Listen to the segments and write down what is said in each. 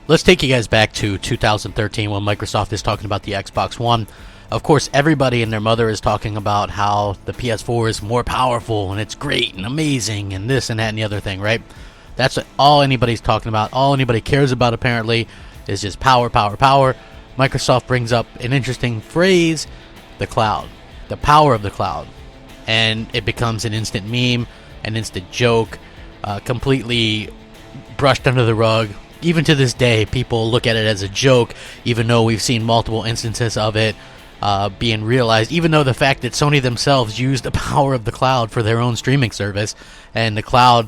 let's take you guys back to 2013 when Microsoft is talking about the Xbox One. Of course, everybody and their mother is talking about how the PS4 is more powerful and it's great and amazing and this and that and the other thing, right? That's all anybody's talking about. All anybody cares about, apparently, is just power, power, power. Microsoft brings up an interesting phrase, the cloud, the power of the cloud. And it becomes an instant meme, an instant joke, completely brushed under the rug. Even to this day, people look at it as a joke, even though we've seen multiple instances of it being realized, even though the fact that Sony themselves used the power of the cloud for their own streaming service, and the cloud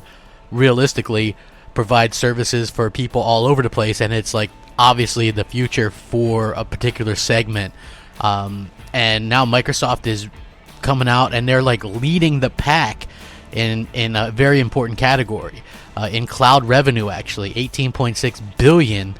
realistically provides services for people all over the place, and it's like obviously the future for a particular segment. And now Microsoft is coming out and they're like leading the pack in a very important category in cloud revenue. Actually, 18.6 billion.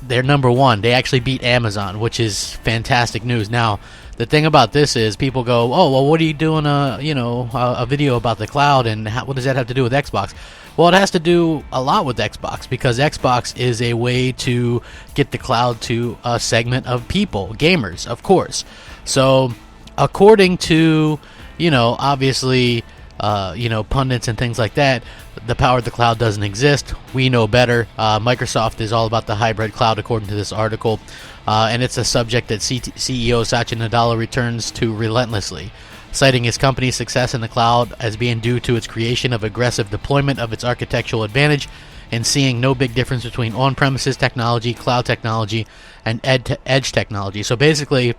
They're number one. They actually beat Amazon, which is fantastic news. Now, the thing about this is people go, oh, well, what are you doing a video about the cloud, and what does that have to do with Xbox? Well, it has to do a lot with Xbox, because Xbox is a way to get the cloud to a segment of people, gamers, of course. So, according to, obviously, pundits and things like that, the power of the cloud doesn't exist. We know better. Microsoft is all about the hybrid cloud, according to this article, and it's a subject that CEO Satya Nadella returns to relentlessly, citing his company's success in the cloud as being due to its creation of aggressive deployment of its architectural advantage, and seeing no big difference between on-premises technology, cloud technology, and edge technology. So basically,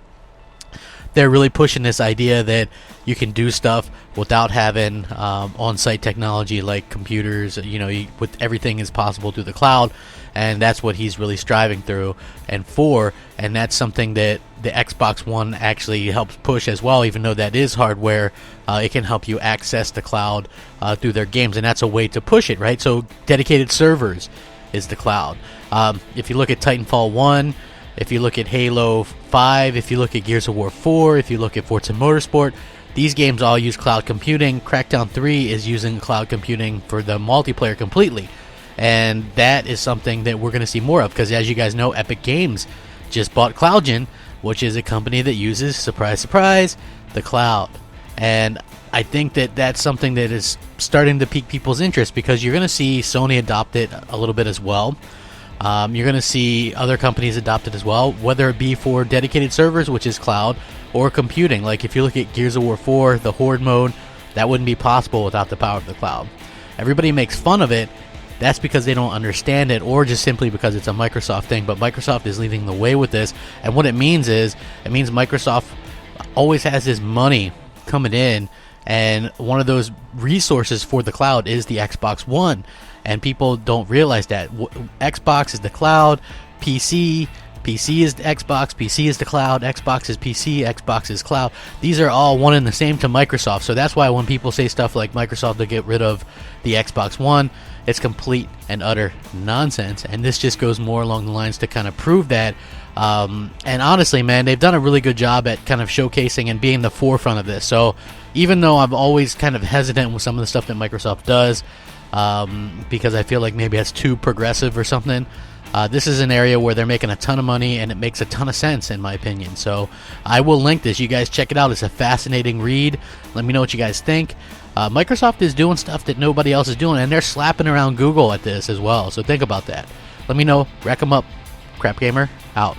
they're really pushing this idea that you can do stuff without having on-site technology like computers. With everything is possible through the cloud, and that's what he's really striving through and for. And that's something that the Xbox One actually helps push as well. Even though that is hardware, it can help you access the cloud through their games, and that's a way to push it, right? So dedicated servers is the cloud. If you look at Titanfall 1, if you look at Halo 5, if you look at Gears of War 4, if you look at Forza Motorsport, these games all use cloud computing. Crackdown 3 is using cloud computing for the multiplayer completely. And that is something that we're going to see more of, because as you guys know, Epic Games just bought CloudGen, which is a company that uses, surprise, surprise, the cloud. And I think that that's something that is starting to pique people's interest, because you're going to see Sony adopt it a little bit as well. You're going to see other companies adopt it as well, whether it be for dedicated servers, which is cloud, or computing. Like if you look at Gears of War 4, the Horde mode, that wouldn't be possible without the power of the cloud. Everybody makes fun of it. That's because they don't understand it, or just simply because it's a Microsoft thing. But Microsoft is leading the way with this, and what it means is, it means Microsoft always has this money coming in, and one of those resources for the cloud is the Xbox One. And people don't realize that. Xbox is the cloud, PC is the Xbox, PC is the cloud, Xbox is PC, Xbox is cloud. These are all one and the same to Microsoft. So that's why when people say stuff like Microsoft to get rid of the Xbox One, it's complete and utter nonsense. And this just goes more along the lines to kind of prove that. And honestly, man, they've done a really good job at kind of showcasing and being the forefront of this. So even though I'm always kind of hesitant with some of the stuff that Microsoft does, because I feel like maybe that's too progressive or something, this is an area where they're making a ton of money, and it makes a ton of sense in my opinion. So I will link this. You guys check it out. It's a fascinating read. Let me know what you guys think. Microsoft is doing stuff that nobody else is doing, and they're slapping around Google at this as well. So think about that. Let me know. Rack 'em up. Crapgamer out.